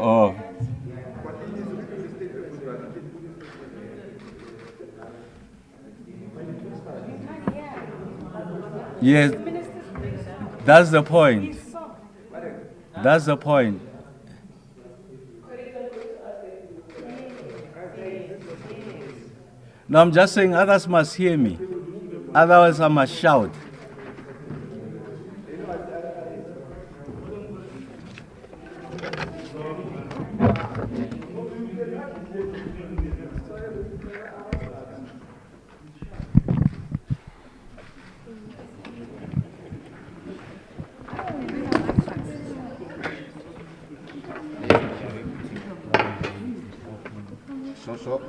Oh. Yes, that's the point. That's the point. No, I'm just saying others must hear me. Otherwise, I must shout. So.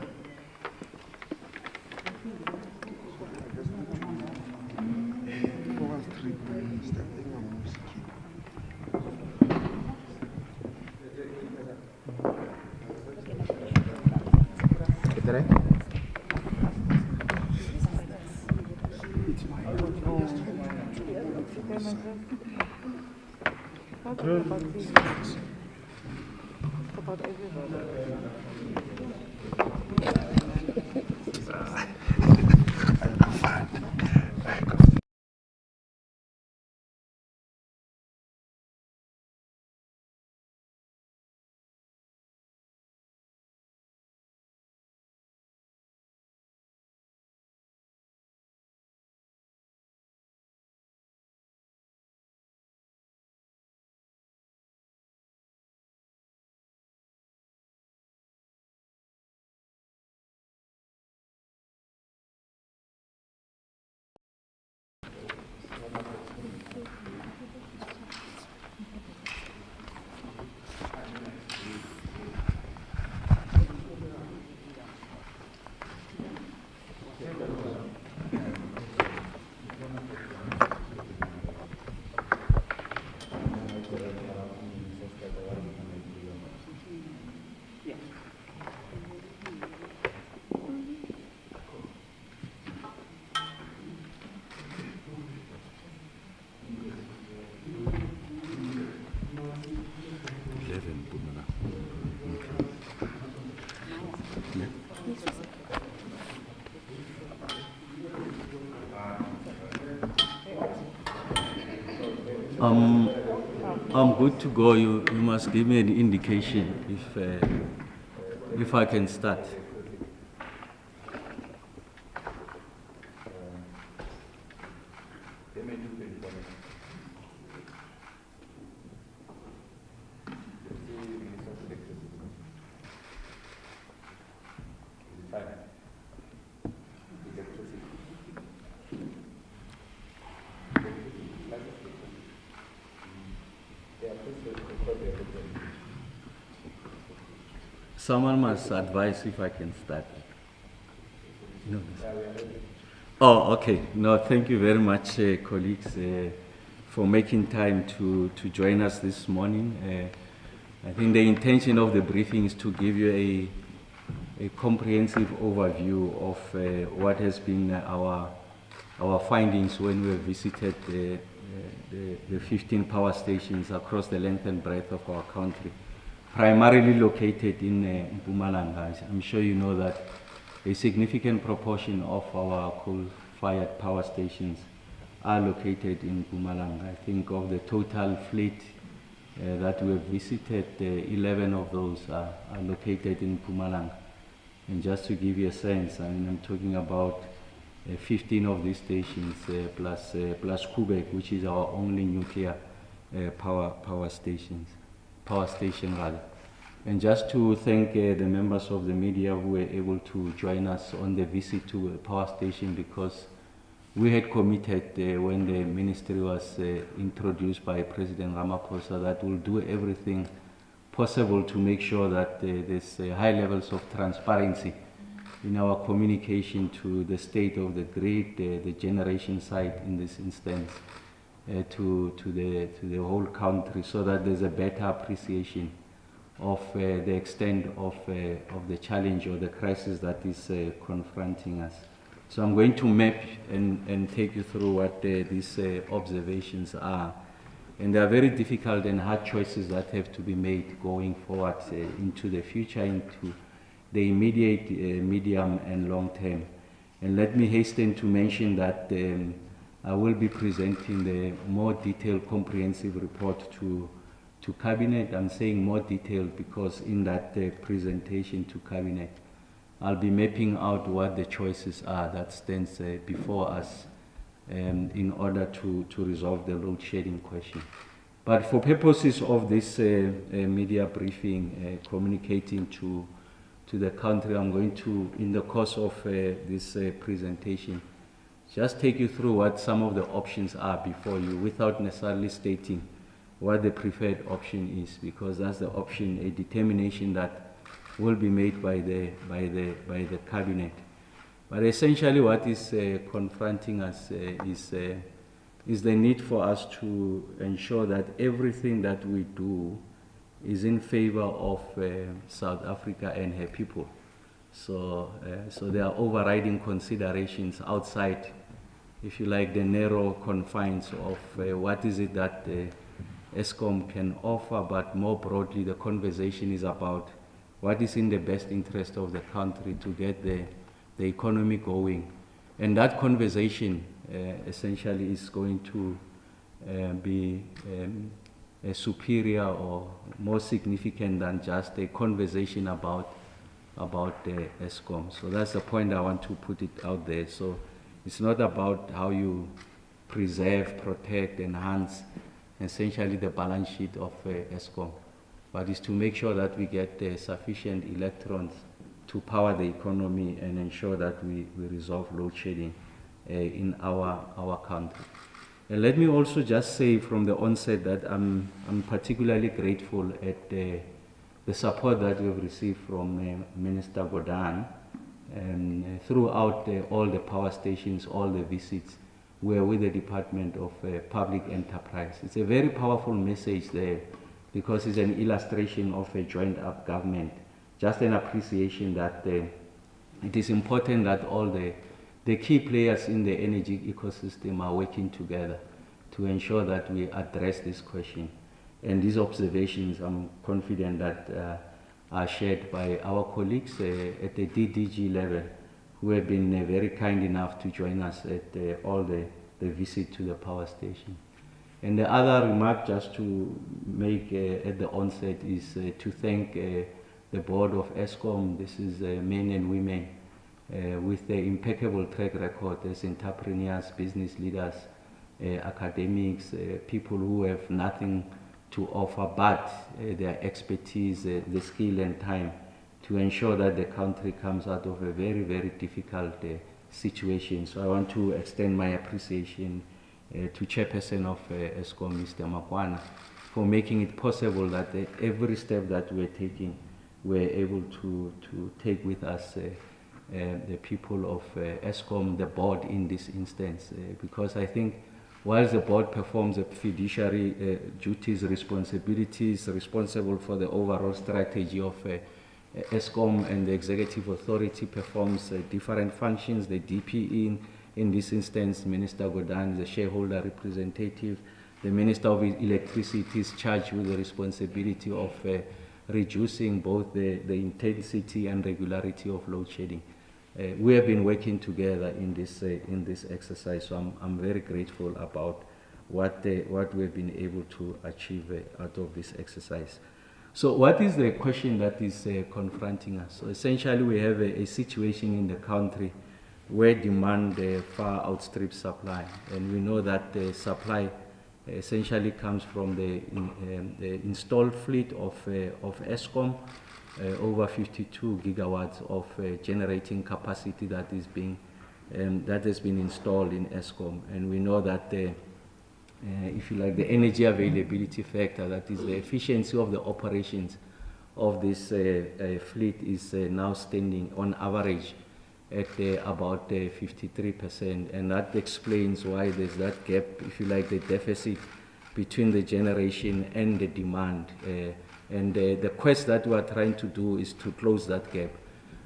I'm good to go. You must give me an indication if I can start. Someone must advise if I can start. No. Oh, okay. No, thank you very much, colleagues, for making time to join us this morning. I think the intention of the briefing is to give you a comprehensive overview of what has been our findings when we visited the 15 power stations across the length and breadth of our country, primarily located in Mpumalanga. I'm sure you know that a significant proportion of our coal-fired power stations are located in Mpumalanga. I think of the total fleet that we have visited, 11 of those are located in Mpumalanga. And just to give you a sense, I mean, I'm talking about 15 of these stations plus Kubek, which is our only nuclear power station rather. And just to thank the members of the media who were able to join us on the visit to a power station, because we had committed when the ministry was introduced by President Ramokgopa that we'll do everything possible to make sure that there's high levels of transparency in our communication to the state of the grid, the generation site in this instance, to the whole country, so that there's a better appreciation of the extent of the challenge or the crisis that is confronting us. So I'm going to map and take you through what these observations are. And there are very difficult and hard choices that have to be made going forward into the future, into the immediate, medium and long term. And let me hasten to mention that I will be presenting the more detailed comprehensive report to Cabinet. I'm saying more detailed because in that presentation to Cabinet, I'll be mapping out what the choices are that stands before us in order to resolve the load shedding question. But for purposes of this media briefing, communicating to the country, I'm going to, in the course of this presentation, just take you through what some of the options are before you without necessarily stating what the preferred option is, because that's the option, a determination that will be made by the Cabinet. But essentially what is confronting us is the need for us to ensure that everything that we do is in favor of South Africa and her people. So there are overriding considerations outside, if you like, the narrow confines of what is it that Eskom can offer, but more broadly the conversation is about what is in the best interest of the country to get the economy going. And that conversation essentially is going to be superior or more significant than just a conversation about Eskom. So that's the point I want to put it out there. So it's not about how you preserve, protect, enhance essentially the balance sheet of Eskom, but it's to make sure that we get sufficient electrons to power the economy and ensure that we resolve load shedding in our country. And let me also just say from the onset that I'm particularly grateful at the support that we've received from Minister Godan throughout all the power stations, all the visits were with the Department of Public Enterprise. It's a very powerful message there because it's an illustration of a joined up government. Just an appreciation that it is important that all the key players in the energy ecosystem are working together to ensure that we address this question. And these observations, I'm confident that are shared by our colleagues at the DDG level, who have been very kind enough to join us at all the visit to the power station. And the other remark just to make at the onset is to thank the board of Eskom. This is men and women with the impeccable track record as entrepreneurs, business leaders, academics, people who have nothing to offer but their expertise, the skill and time to ensure that the country comes out of a very, very difficult situation. So I want to extend my appreciation to Chairperson of Eskom, Mr. Makwana, for making it possible that every step that we're taking, we're able to take with us the people of Eskom, the board in this instance, because I think whilst the board performs the fiduciary duties, responsibilities, responsible for the overall strategy of Eskom, and the executive authority performs different functions, the DPE in this instance, Minister Godan is the shareholder representative, the Minister of Electricity is charged with the responsibility of reducing both the intensity and regularity of load shedding. We have been working together in this exercise, so I'm very grateful about what we've been able to achieve out of this exercise. So what is the question that is confronting us? So essentially we have a situation in the country where demand far outstrips supply, and we know that the supply essentially comes from the installed fleet of Eskom, over 52 gigawatts of generating capacity that has been installed in Eskom. And we know that if you like, the energy availability factor, that is the efficiency of the operations of this fleet, is now standing on average at about 53%, and that explains why there's that gap, if you like, the deficit between the generation and the demand. And the quest that we are trying to do is to close that gap.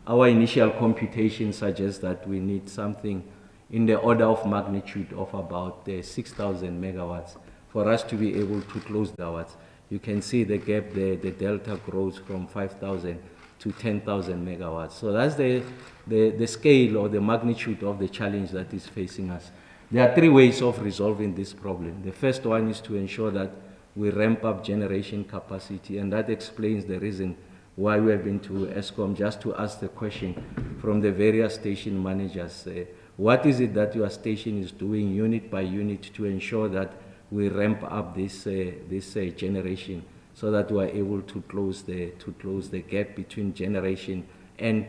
Our initial computation suggests that we need something in the order of magnitude of about 6,000 megawatts for us to be able to close the hours. You can see the gap there, the delta grows from 5,000 to 10,000 megawatts. So that's the scale or the magnitude of the challenge that is facing us. There are three ways of resolving this problem. The first one is to ensure that we ramp up generation capacity, and that explains the reason why we have been to Eskom, just to ask the question from the various station managers, what is it that your station is doing unit by unit to ensure that we ramp up this generation so that we are able to close the gap between generation and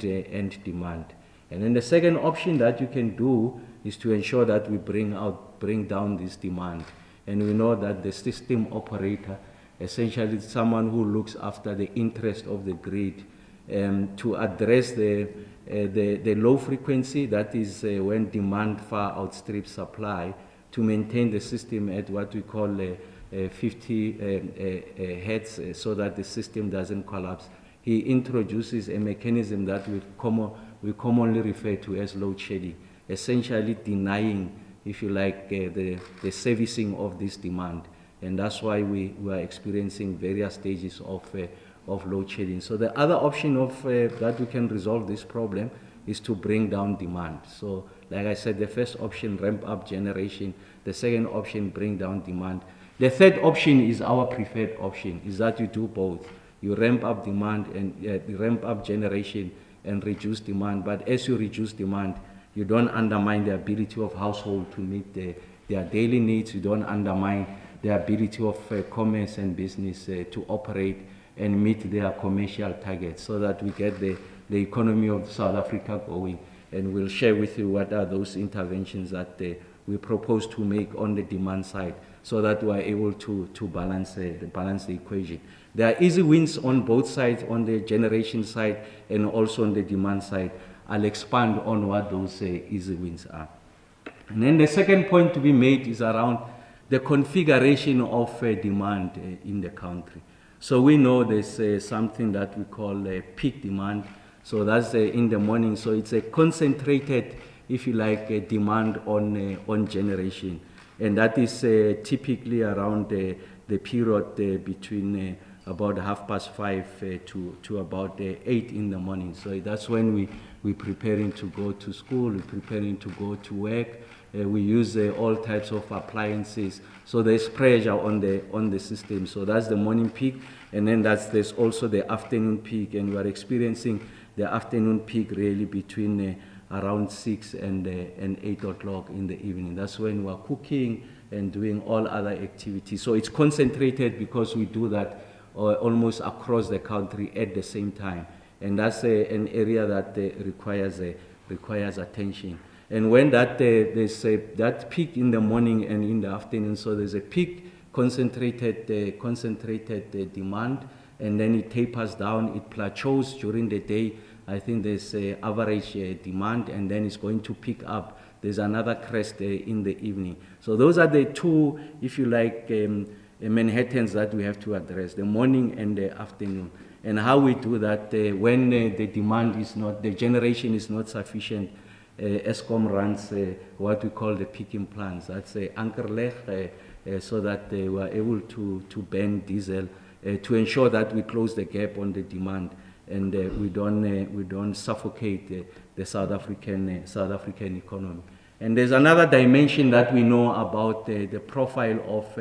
demand. And then the second option that you can do is to ensure that we bring down this demand. And we know that the system operator, essentially someone who looks after the interest of the grid, to address the low frequency, that is when demand far outstrips supply, to maintain the system at what we call 50 hertz, so that the system doesn't collapse. He introduces a mechanism that we commonly refer to as load shedding, essentially denying, if you like, the servicing of this demand. And that's why we are experiencing various stages of load shedding. So the other option that we can resolve this problem is to bring down demand. So like I said, the first option, ramp up generation. The second option, bring down demand. The third option is our preferred option, is that you do both. You ramp up demand and ramp up generation and reduce demand. But as you reduce demand, you don't undermine the ability of household to meet their daily needs. You don't undermine the ability of commerce and business to operate and meet their commercial targets, so that we get the economy of South Africa going. And we'll share with you what are those interventions that we propose to make on the demand side, so that we are able to balance the equation. There are easy wins on both sides, on the generation side and also on the demand side. I'll expand on what those easy wins are. And then the second point to be made is around the configuration of demand in the country. So we know there's something that we call peak demand. So that's in the morning. So it's a concentrated, if you like, demand on generation. And that is typically around the period between about 5:30 to about 8 in the morning. So that's when we're preparing to go to school, we're preparing to go to work. We use all types of appliances. So there's pressure on the system. So that's the morning peak. And then there's also the afternoon peak. And we are experiencing the afternoon peak really between around 6 and 8 o'clock in the evening. That's when we're cooking and doing all other activities. So it's concentrated because we do that almost across the country at the same time. And that's an area that requires attention. And when there's that peak in the morning and in the afternoon, so there's a peak concentrated demand, and then it tapers down, it plateaus during the day. I think there's average demand, and then it's going to pick up. There's another crest in the evening. So those are the two, if you like, Manhattans that we have to address, the morning and the afternoon. And how we do that, when the demand is not, the generation is not sufficient, Eskom runs what we call the picking plants. That's anchor leg, so that we are able to burn diesel to ensure that we close the gap on the demand, and we don't suffocate the South African economy. And there's another dimension that we know about the profile of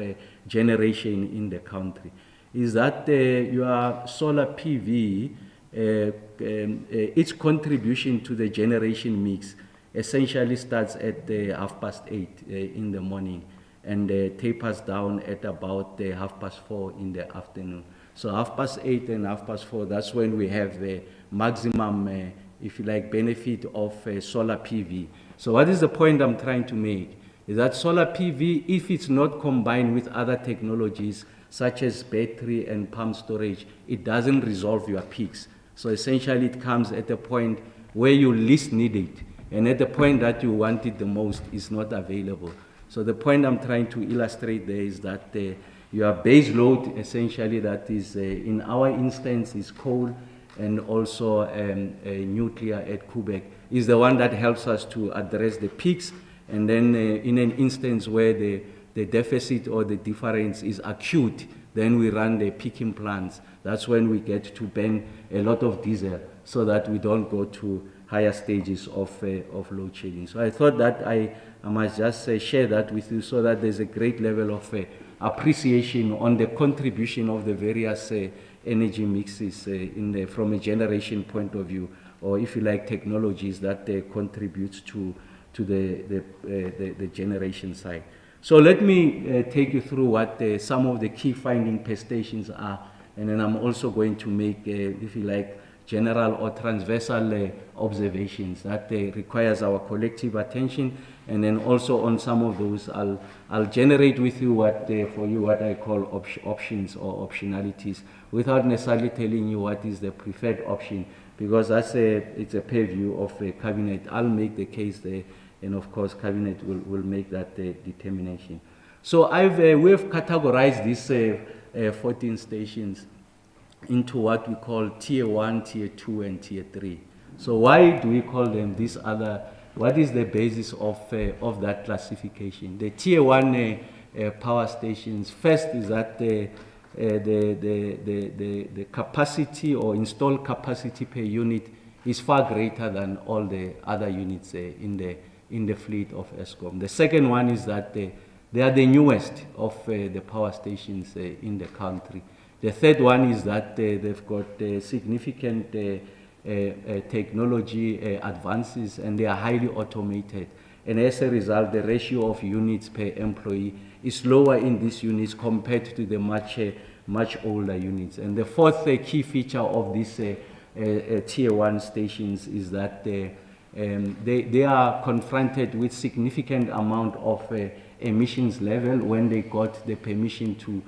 generation in the country, is that your solar PV, its contribution to the generation mix essentially starts at 8:30 in the morning, and tapers down at about 4:30 in the afternoon. So 8:30 and 4:30, that's when we have the maximum, if you like, benefit of solar PV. So what is the point I'm trying to make? Is that solar PV, if it's not combined with other technologies such as battery and pump storage, it doesn't resolve your peaks. So essentially it comes at a point where you least need it, and at the point that you want it the most, is not available. So the point I'm trying to illustrate there is that your base load, essentially, that is, in our instance, is coal and also nuclear at Quebec, is the one that helps us to address the peaks. And then in an instance where the deficit or the difference is acute, then we run the peaking plants. That's when we get to burn a lot of diesel so that we don't go to higher stages of load shedding. So I thought that I must just share that with you so that there's a great level of appreciation on the contribution of the various energy mixes from a generation point of view, or if you like, technologies that contributes to the generation side. So let me take you through what some of the key finding per stations are, and then I'm also going to make, if you like, general or transversal observations that requires our collective attention, and then also on some of those I'll generate with you for you what I call options or optionalities, without necessarily telling you what is the preferred option, because it's a purview of cabinet. I'll make the case there, and of course cabinet will make that determination. So we've categorized these 14 stations into what we call tier 1, tier 2, and tier 3. So why do we call them this other? What is the basis of that classification? The tier 1 power stations, first is that the capacity or installed capacity per unit is far greater than all the other units in the fleet of Eskom. The second one is that they are the newest of the power stations in the country. The third one is that they've got significant technology advances, and they are highly automated. And as a result, the ratio of units per employee is lower in these units compared to the much older units. And the fourth key feature of these tier 1 stations is that they are confronted with significant amount of emissions level when they got the permission to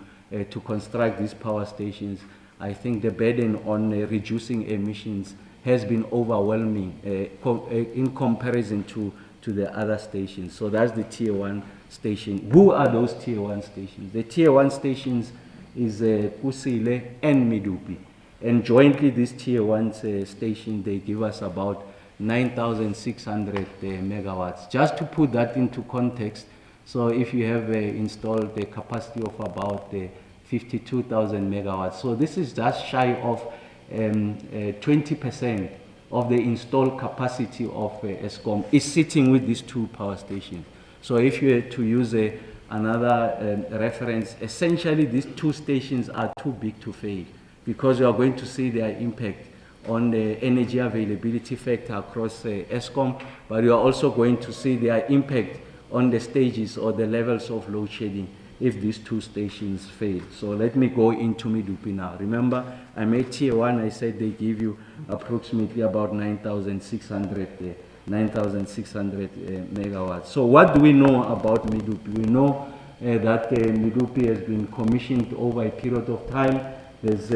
construct these power stations. I think the burden on reducing emissions has been overwhelming in comparison to the other stations. So that's the tier 1 station. Who are those tier 1 stations? The tier 1 stations is Kgosientsho and Medupi. And jointly, these tier 1 stations, they give us about 9,600 megawatts. Just to put that into context, so if you have installed a capacity of about 52,000 megawatts, so this is just shy of 20% of the installed capacity of Eskom is sitting with these 2 power stations. So if you were to use another reference, essentially these 2 stations are too big to fail, because you are going to see their impact on the energy availability factor across Eskom, but you are also going to see their impact on the stages or the levels of load shedding if these 2 stations fail. So let me go into Medupi now. Remember, I made tier 1, I said they give you approximately about 9,600 megawatts. So what do we know about Medupi? We know that Medupi has been commissioned over a period of time. There's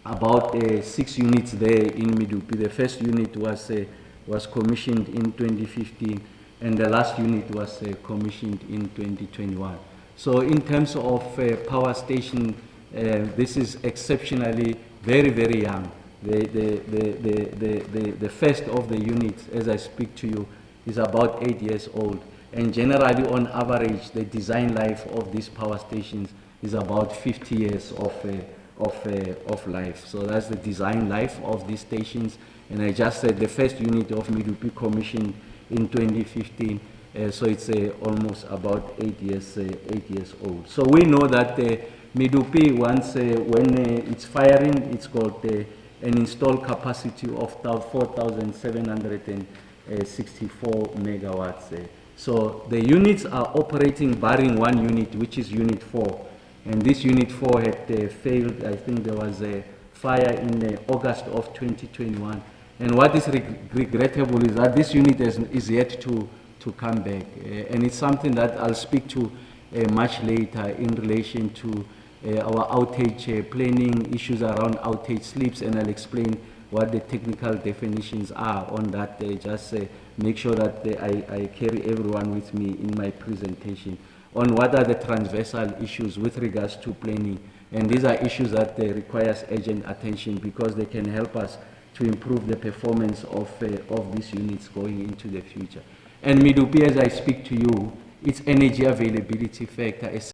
about 6 units there in Medupi. The first unit was commissioned in 2015, and the last unit was commissioned in 2021. So in terms of power station, this is exceptionally very, very young. The first of the units, as I speak to you, is about 8 years old. And generally, on average, the design life of these power stations is about 50 years of life. So that's the design life of these stations. And I just said the first unit of Medupi commissioned in 2015. So it's almost about 8 years old. So we know that Medupi, once when it's firing, it's got an installed capacity of 4,764 megawatts. So the units are operating, barring one unit, which is Unit 4. And this Unit 4 had failed. I think there was a fire in August of 2021. And what is regrettable is that this unit is yet to come back. And it's something that I'll speak to much later in relation to our outage planning, issues around outage slips, and I'll explain what the technical definitions are on that. Just make sure that I carry everyone with me in my presentation on what are the transversal issues with regards to planning. And these are issues that requires urgent attention, because they can help us to improve the performance of these units going into the future. And Medupi, as I speak to you, its energy availability factor is